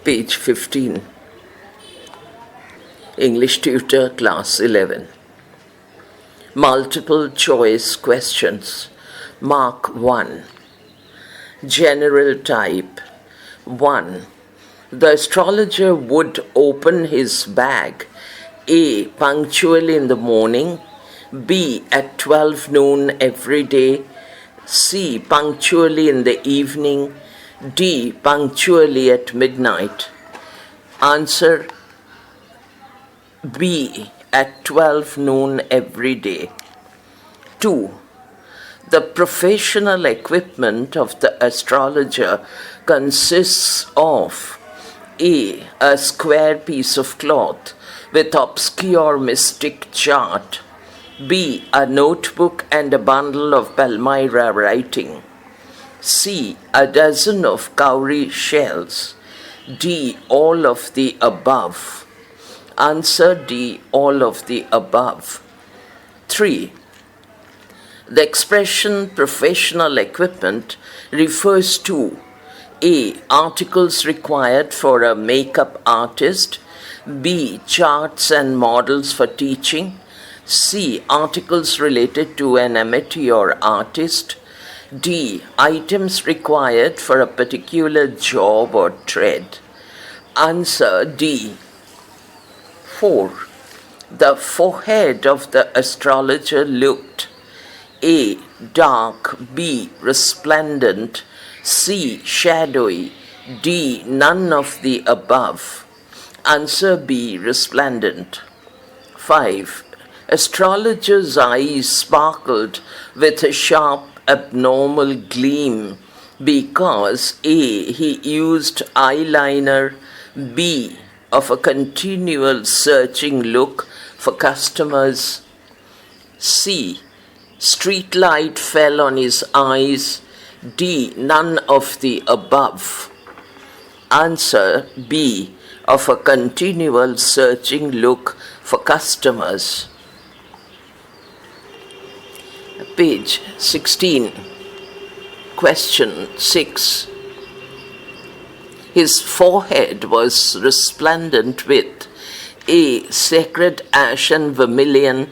Page 15. English Tutor, Class 11. Multiple choice questions. Mark 1. General type. 1. The astrologer would open his bag A. Punctually in the morning, B. At 12 noon every day, C. Punctually in the evening, D. Punctually at midnight. Answer B. At 12 noon every day. 2. The professional equipment of the astrologer consists of A. A square piece of cloth with obscure mystic chart, B. A notebook and a bundle of Palmyra writing, C. A dozen of cowrie shells, D. All of the above. Answer D. All of the above. 3. The expression professional equipment refers to A. Articles required for a makeup artist, B. Charts and models for teaching, C. Articles related to an amateur artist, D. Items required for a particular job or trade. Answer D. 4. The forehead of the astrologer looked A. Dark, B. Resplendent, C. Shadowy, D. None of the above. Answer B. Resplendent. 5. Astrologer's eyes sparkled with a sharp abnormal gleam because A. He used eyeliner, B. Of a continual searching look for customers, C. Street light fell on his eyes, D. None of the above. Answer B. Of a continual searching look for customers. Page 16. Question 6. His forehead was resplendent with A. Sacred ash and vermilion,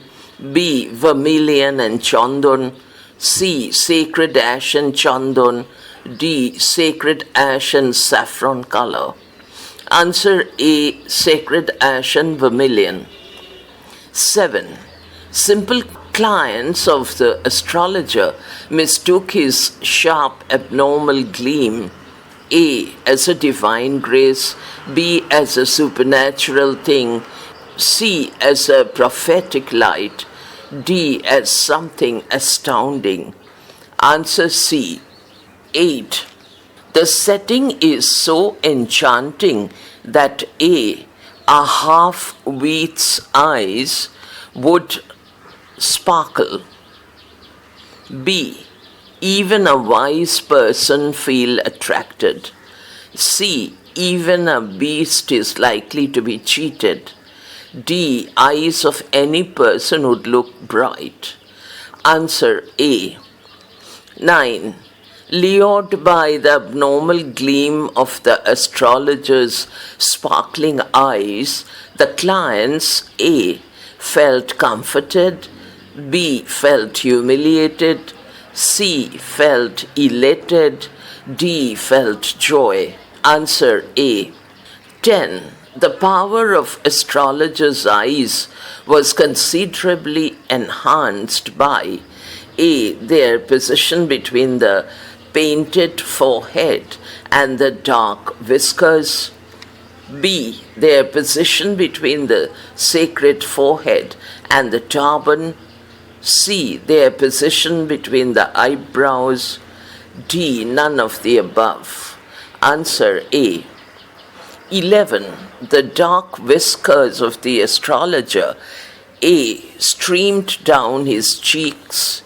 B. Vermilion and chandon, C. Sacred ash and chandon, D. Sacred ash and saffron color. Answer A. Sacred ash and vermilion. 7. Simple clients of the astrologer mistook his sharp abnormal gleam A. as a divine grace, B. as a supernatural thing, C. as a prophetic light, D. as something astounding. Answer C. 8. The setting is so enchanting that A. a half-wheat's eyes would sparkle, B. even a wise person feel attracted, C. even a beast is likely to be cheated, D. eyes of any person would look bright. Answer A. 9. Lured by the abnormal gleam of the astrologer's sparkling eyes, the clients A. felt comforted, B. felt humiliated, C. felt elated, D. felt joy. Answer A. 10. The power of astrologers' eyes was considerably enhanced by A. their position between the painted forehead and the dark whiskers, B. their position between the sacred forehead and the turban, C. their position between the eyebrows, D. none of the above. Answer A. 11. The dark whiskers of the astrologer A. streamed down his cheeks,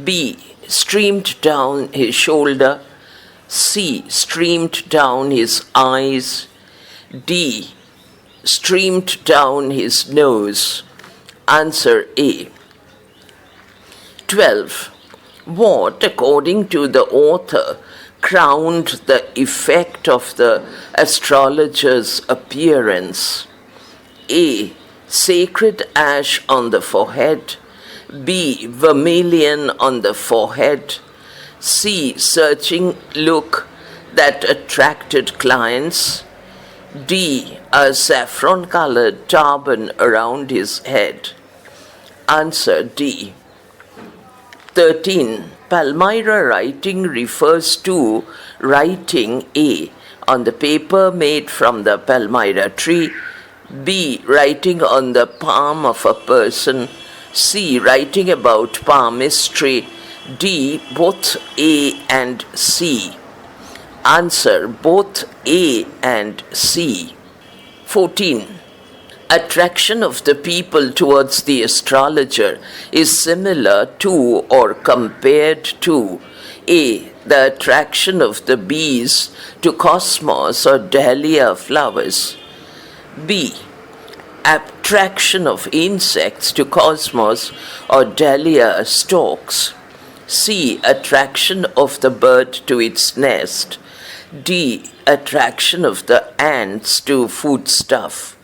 B. streamed down his shoulder, C. streamed down his eyes, D. streamed down his nose. Answer A. 12. What, according to the author, crowned the effect of the astrologer's appearance? A. Sacred ash on the forehead. B. Vermilion on the forehead. C. Searching look that attracted clients. D. A saffron-colored turban around his head. Answer D. 13. Palmyra writing refers to writing A. on the paper made from the palmyra tree. B. Writing on the palm of a person. C. Writing about palmistry. D. Both A and C. Answer both A and C. 14. Attraction of the people towards the astrologer is similar to or compared to A. The attraction of the bees to cosmos or dahlia flowers. B. Attraction of insects to cosmos or dahlia stalks. C. Attraction of the bird to its nest. D. Attraction of the ants to foodstuff.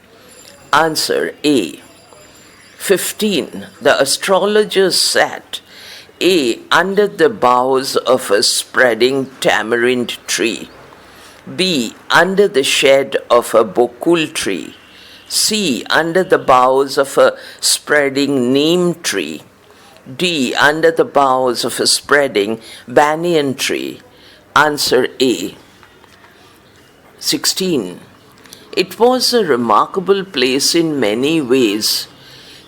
Answer A. 15. The astrologers sat A. under the boughs of a spreading tamarind tree. B. Under the shade of a bokul tree. C. Under the boughs of a spreading neem tree. D. Under the boughs of a spreading banyan tree. Answer A. 16. It was a remarkable place in many ways.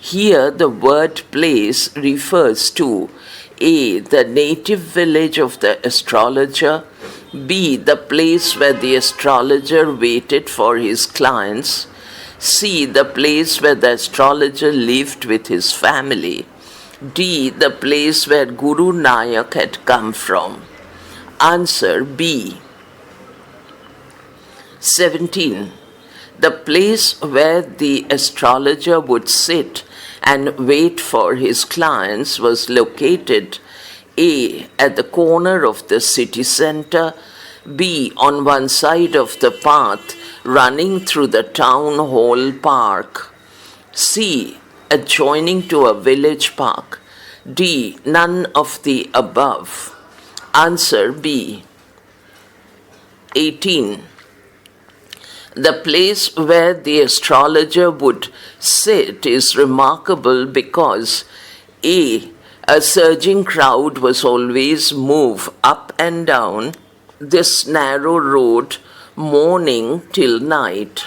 Here the word place refers to A. the native village of the astrologer. B. the place where the astrologer waited for his clients. C. the place where the astrologer lived with his family. D. the place where Guru Nanak had come from. Answer B. 17. The place where the astrologer would sit and wait for his clients was located A. at the corner of the city center, B. on one side of the path running through the town hall park, C. adjoining to a village park, D. none of the above. Answer B. 18. The place where the astrologer would sit is remarkable because A. a surging crowd was always moved up and down this narrow road morning till night.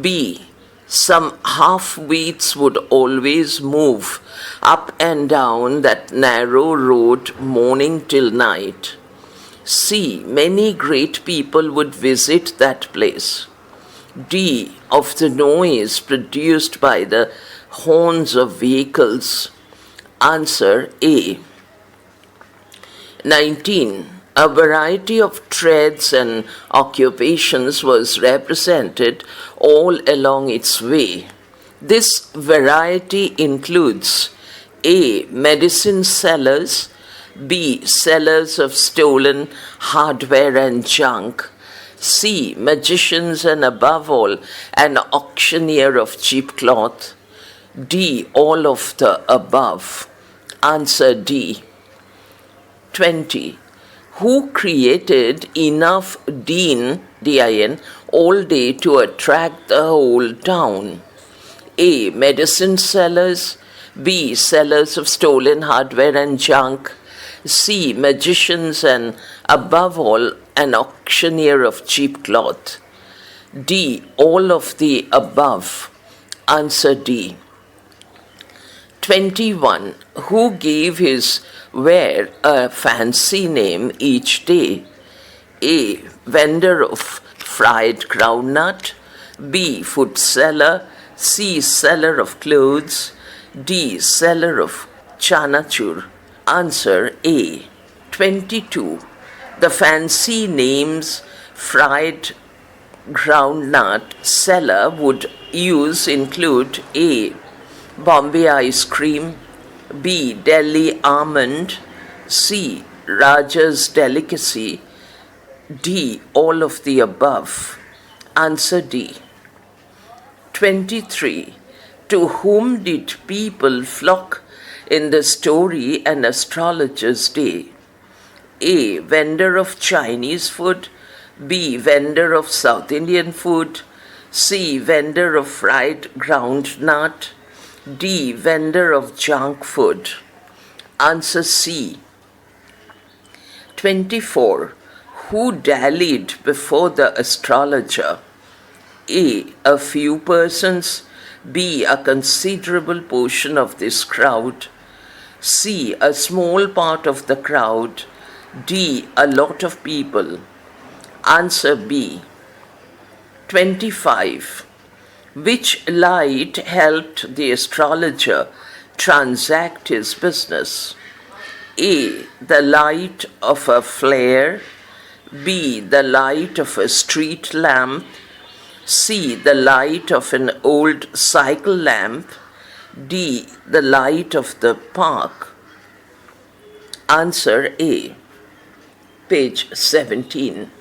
B. Some half-wits would always move up and down that narrow road morning till night. C. Many great people would visit that place. D. Of the noise produced by the horns of vehicles. Answer A. 19. A variety of trades and occupations was represented all along its way. This variety includes A. medicine sellers, B. sellers of stolen hardware and junk, C. magicians, and above all, an auctioneer of cheap cloth. D. all of the above. Answer D. 20. Who created enough din all day to attract the whole town? A. medicine sellers, B. sellers of stolen hardware and junk, C. magicians, and above all, an auctioneer of cheap cloth. D. all of the above. Answer D. 21. Who gave his ware a fancy name each day? A. vendor of fried groundnut, B. food seller, C. seller of clothes, D. seller of chanachur. Answer A. 22. The fancy names fried groundnut seller would use include A. Bombay ice cream, B. Delhi almond, C. Raja's delicacy, D. All of the above. Answer D. 23. To whom did people flock in the story An Astrologer's Day? A. Vendor of Chinese food. B. Vendor of South Indian food. C. Vendor of fried groundnut. D. Vendor of junk food. Answer C. 24. Who dallied before the astrologer? A. A few persons. B. A considerable portion of this crowd. C. A small part of the crowd. D. A lot of people. Answer B. 25. Which light helped the astrologer transact his business? A. The light of a flare. B. The light of a street lamp. C. The light of an old cycle lamp. D. The light of the park. Answer A. Page 17.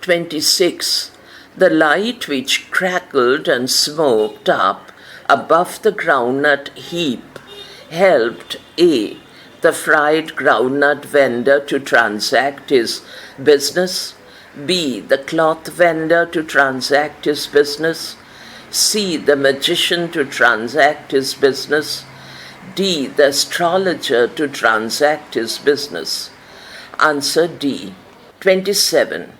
26. The light which crackled and smoked up above the groundnut heap helped A. The fried groundnut vendor to transact his business. B. The cloth vendor to transact his business. C. The magician to transact his business. D. The astrologer to transact his business. Answer D. 27.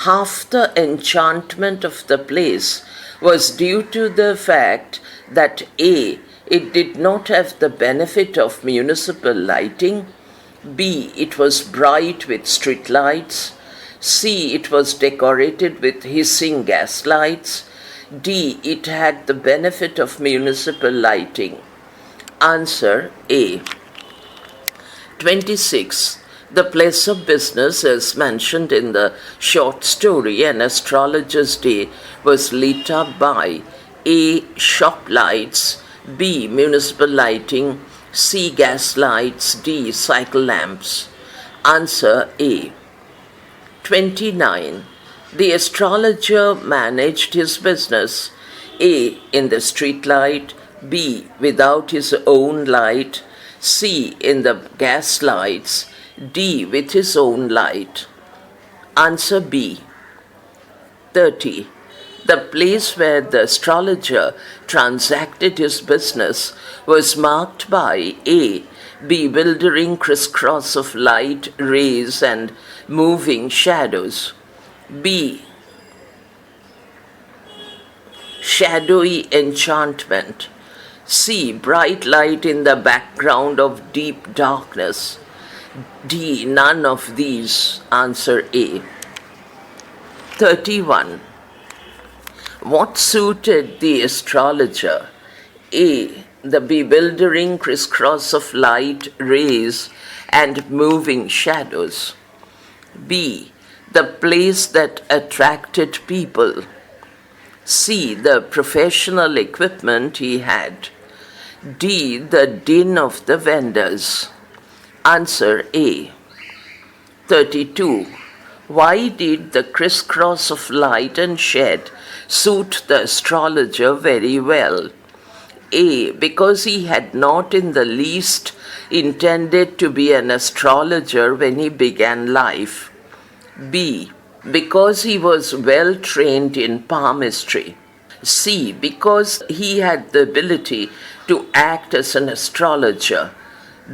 Half the enchantment of the place was due to the fact that A. It did not have the benefit of municipal lighting. B. It was bright with street lights. C. It was decorated with hissing gas lights. D. It had the benefit of municipal lighting. Answer A. 26. The place of business, as mentioned in the short story An Astrologer's Day, was lit up by A. Shop lights, B. Municipal lighting, C. Gas lights, D. Cycle lamps. Answer A. 29. The astrologer managed his business A. in the street light, B. without his own light, C. in the gas lights, D. with his own light. Answer B. 30. The place where the astrologer transacted his business was marked by A. bewildering crisscross of light rays and moving shadows. B. shadowy enchantment. C. bright light in the background of deep darkness. D. none of these. Answer A. 31. What suited the astrologer? A. The bewildering crisscross of light rays and moving shadows. B. The place that attracted people. C. The professional equipment he had. D. The din of the vendors. Answer A. 32. Why did the crisscross of light and shade suit the astrologer very well? A. Because he had not in the least intended to be an astrologer when he began life. B. Because he was well trained in palmistry. C. Because he had the ability to act as an astrologer.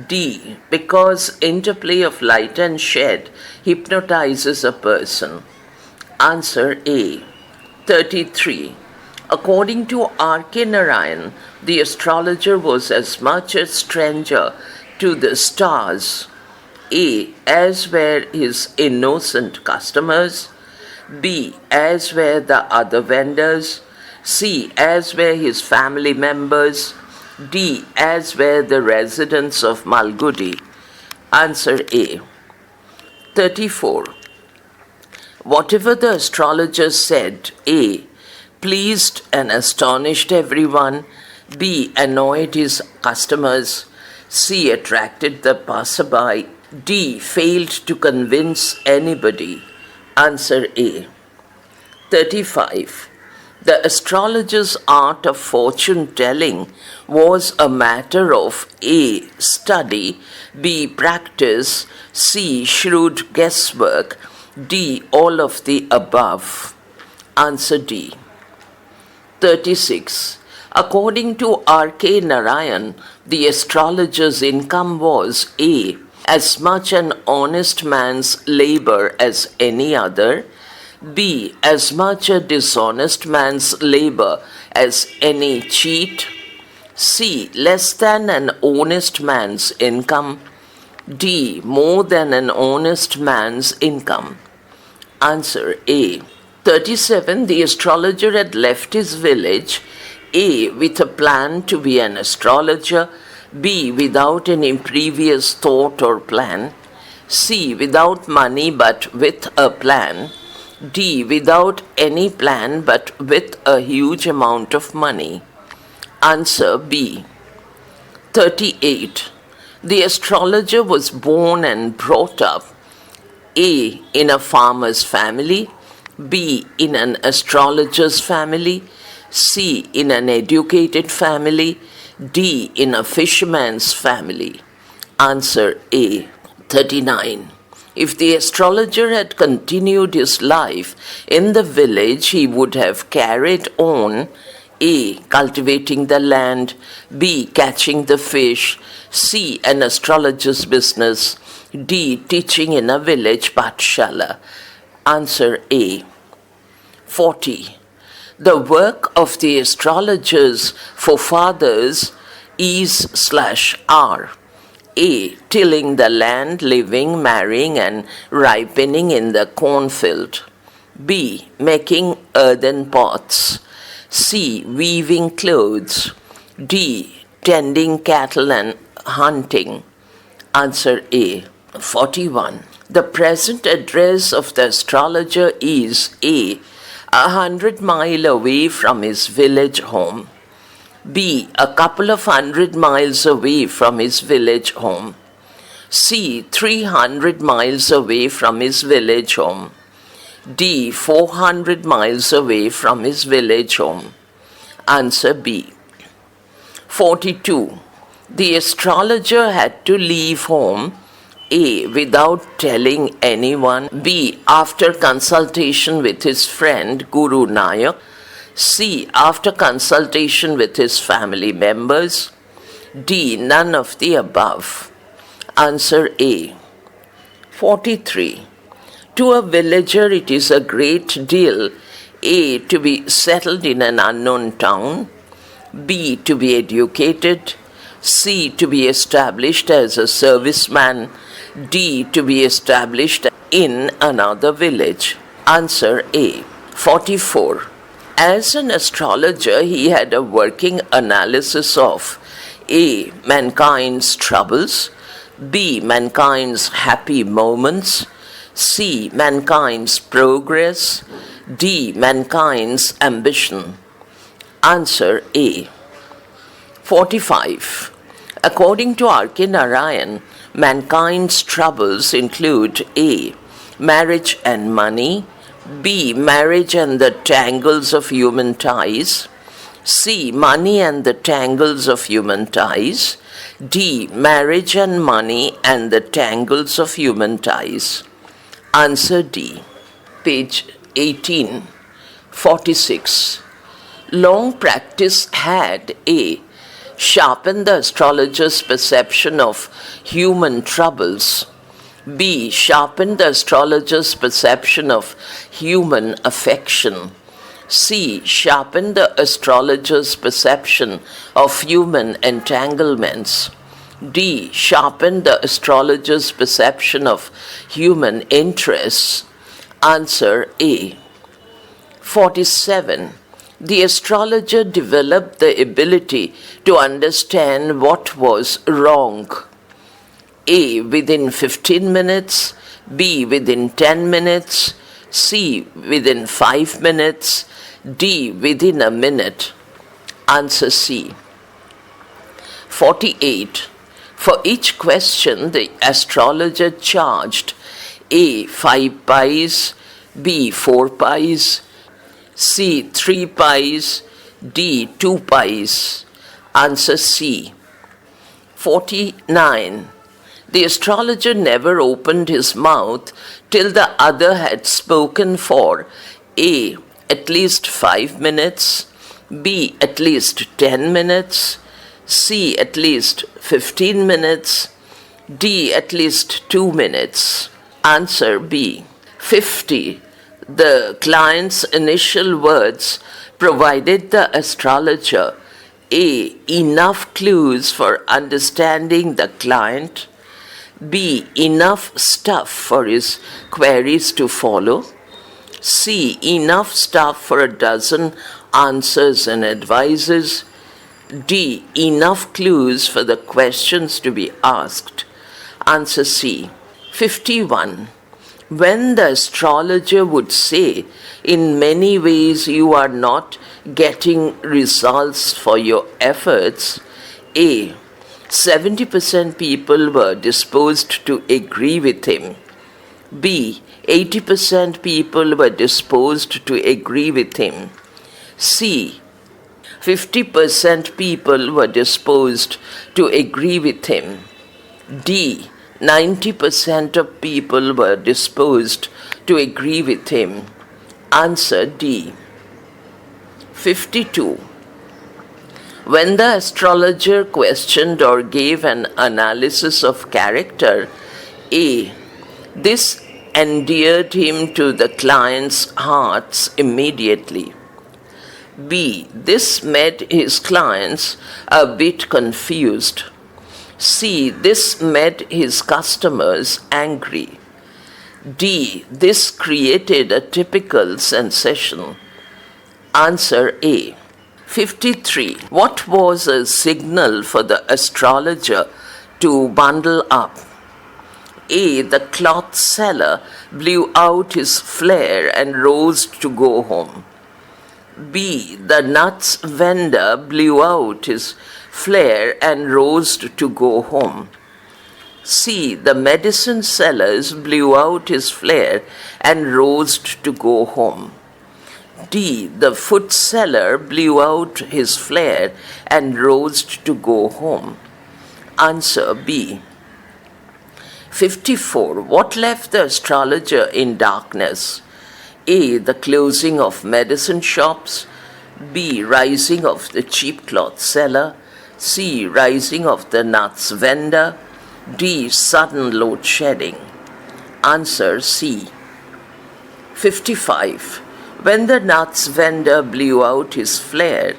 D. Because interplay of light and shade hypnotizes a person. Answer A. 33. According to R.K. Narayan, the astrologer was as much a stranger to the stars, A. as were his innocent customers, B. as were the other vendors, C. as were his family members, D. as were the residents of Malgudi. Answer A. 34. Whatever the astrologer said, A. pleased and astonished everyone, B. annoyed his customers, C. attracted the passerby, D. Failed to convince anybody. Answer A. 35. The astrologer's art of fortune telling was a matter of A. Study, B. Practice, C. Shrewd guesswork, D. All of the above. Answer D. 36. According to R.K. Narayan, the astrologer's income was A. As much an honest man's labor as any other, B. As much a dishonest man's labor as any cheat, C. Less than an honest man's income, D. More than an honest man's income. Answer A. 37. The astrologer had left his village, A. with a plan to be an astrologer, B. without any previous thought or plan, C. without money but with a plan, D. without any plan but with a huge amount of money. Answer B. 38. The astrologer was born and brought up A. in a farmer's family, B. in an astrologer's family, C. in an educated family, D. in a fisherman's family. Answer A. 39. If the astrologer had continued his life in the village, he would have carried on A. cultivating the land, B. catching the fish, C. an astrologer's business, D. teaching in a village pathshala. Answer A. 40. The work of the astrologers forefathers is/are A. tilling the land, living, marrying and ripening in the cornfield, B. making earthen pots, C. weaving clothes, D. tending cattle and hunting. Answer A. 41. The present address of the astrologer is A. 100 miles away from his village home, B. a couple of 100 miles away from his village home, C. 300 miles away from his village home, D. 400 miles away from his village home. Answer B. 42. The astrologer had to leave home A. without telling anyone, B. after consultation with his friend Guru Nayak, C. after consultation with his family members, D. none of the above. Answer A. 43. To a villager it is a great deal A. to be settled in an unknown town, B. to be educated, C. to be established as a serviceman, D. to be established in another village. Answer A. 44. As an astrologer, he had a working analysis of A. mankind's troubles, B. mankind's happy moments, C. mankind's progress, D. mankind's ambition. Answer A. 45. According to R.K. Narayan, mankind's troubles include A. marriage and money, B. marriage and the tangles of human ties, C. money and the tangles of human ties, D. marriage and money and the tangles of human ties. Answer D. Page 18. 46. Long practice had A. sharpened the astrologer's perception of human troubles, B. sharpened the astrologer's perception of human affection, C. sharpened the astrologer's perception of human entanglements, D. sharpened the astrologer's perception of human interests. Answer A. 47. The astrologer developed the ability to understand what was wrong. A. within 15 minutes, B. within 10 minutes, C. within 5 minutes, D. within a minute. Answer C. 48. For each question, the astrologer charged A. 5 pies, B. 4 pies, C. 3 pies, D. 2 pies. Answer C. 49. The astrologer never opened his mouth till the other had spoken for A. at least 5 minutes, B. at least 10 minutes, C. at least 15 minutes, D. at least 2 minutes. Answer B. 50. The client's initial words provided the astrologer A. enough clues for understanding the client, B. enough stuff for his queries to follow, C. enough stuff for a dozen answers and advices, D. enough clues for the questions to be asked. Answer C. 51. When the astrologer would say, in many ways you are not getting results for your efforts, A. 70% people were disposed to agree with him, B. 80% people were disposed to agree with him, C. 50% people were disposed to agree with him, D. 90% of people were disposed to agree with him. Answer D. 52. When the astrologer questioned or gave an analysis of character, A. This endeared him to the client's hearts immediately. B. This made his clients a bit confused. C. This made his customers angry. D. This created a typical sensation. Answer A. 53. What was a signal for the astrologer to bundle up? A. The cloth seller blew out his flare and rose to go home. B. The nuts vendor blew out his flare and rose to go home. C. The medicine sellers blew out his flare and rose to go home. D. The food seller blew out his flare and rose to go home. Answer B. 54. What left the astrologer in darkness? A. The closing of medicine shops, B. Rising of the cheap cloth seller, C. Rising of the nuts vendor, D. Sudden load shedding. Answer C. 55. When the nuts vendor blew out his flare,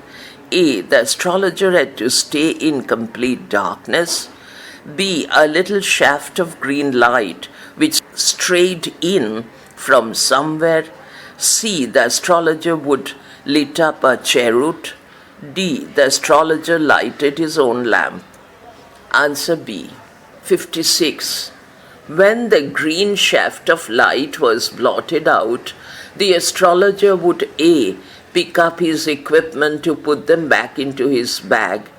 A. The astrologer had to stay in complete darkness, B. A little shaft of green light which strayed in from somewhere, C. The astrologer would lit up a cheroot, D. The astrologer lighted his own lamp. Answer B. 56. When the green shaft of light was blotted out, the astrologer would A. pick up his equipment to put them back into his bag,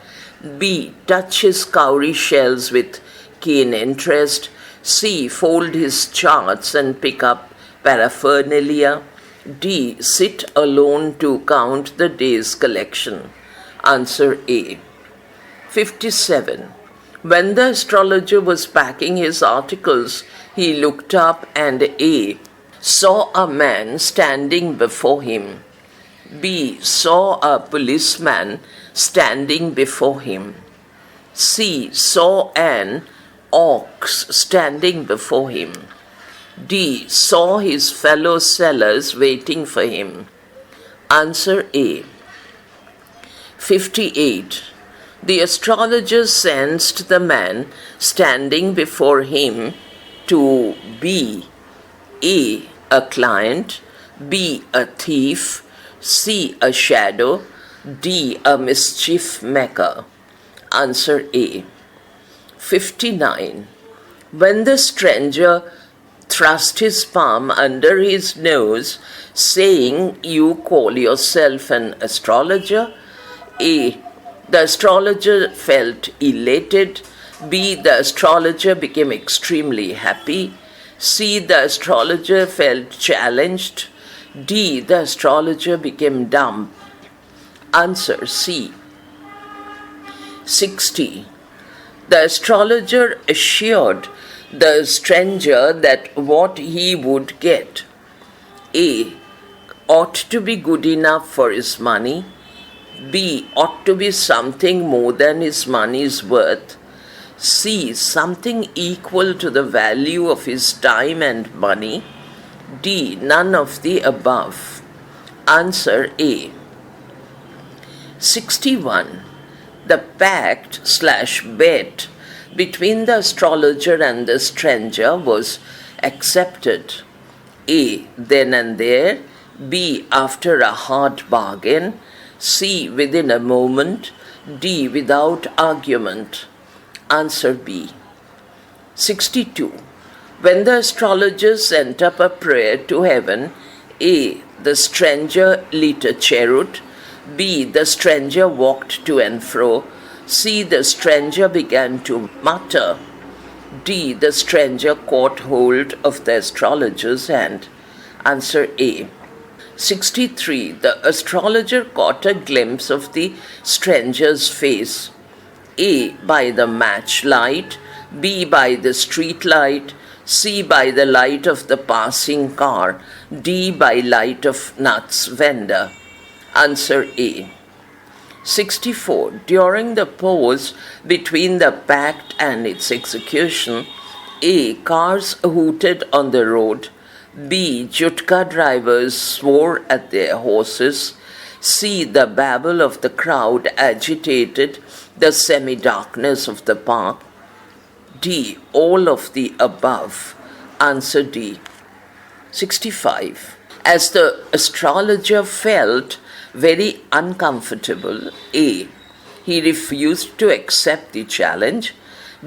B. touch his cowrie shells with keen interest, C. fold his charts and pick up paraphernalia, D. sit alone to count the day's collection. Answer A. 57. When the astrologer was packing his articles, he looked up and A. saw a man standing before him, B. saw a policeman standing before him, C. saw an ox standing before him, D. saw his fellow sellers waiting for him. Answer A. 58. The astrologer sensed the man standing before him to be A. a client, B. a thief, C. a shadow, D. a mischief maker. Answer A. 59. When the stranger thrust his palm under his nose, saying, "You call yourself an astrologer?" A. The astrologer felt elated, B. The astrologer became extremely happy. C. The astrologer felt challenged. D. The astrologer became dumb. Answer C. 60. The astrologer assured the stranger that what he would get A. ought to be good enough for his money. B. ought to be something more than his money's worth. C. something equal to the value of his time and money. D. none of the above. Answer A. 61. The pact/bet between the astrologer and the stranger was accepted. A. then and there. B. after a hard bargain. C. within a moment. D. without argument. Answer B. 62. When the astrologer sent up a prayer to heaven, A. the stranger lit a cheroot. B. the stranger walked to and fro. C. the stranger began to mutter. D. the stranger caught hold of the astrologer's hand. Answer A. 63. The astrologer caught a glimpse of the stranger's face. A. by the match light. B. by the street light. C. by the light of the passing car. D. by light of nuts vendor. Answer A. 64. During the pause between the pact and its execution, A. cars hooted on the road. B. jutka drivers swore at their horses. C. the babble of the crowd agitated the semi-darkness of the park. D. all of the above. Answer D. 65. As the astrologer felt very uncomfortable, A. he refused to accept the challenge.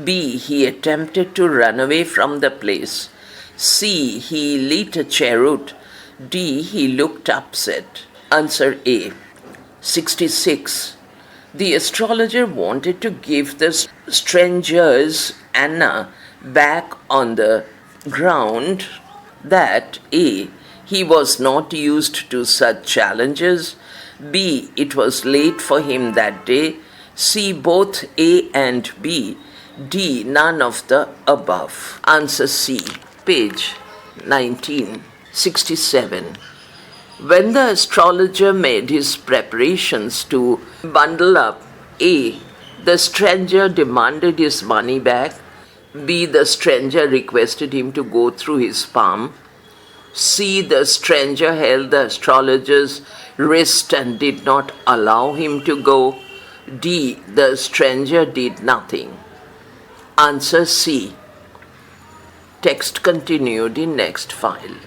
B. he attempted to run away from the place. C. he lit a cheroot. D. he looked upset. Answer A. 66. The astrologer wanted to give the stranger's Anna back on the ground that A. he was not used to such challenges. B. it was late for him that day. C. both A and B. D. none of the above. Answer C. Page 19. 67. When the astrologer made his preparations to bundle up, A. the stranger demanded his money back. B. the stranger requested him to go through his palm. C. the stranger held the astrologer's wrist and did not allow him to go. D. the stranger did nothing. Answer C. Text continued in next file.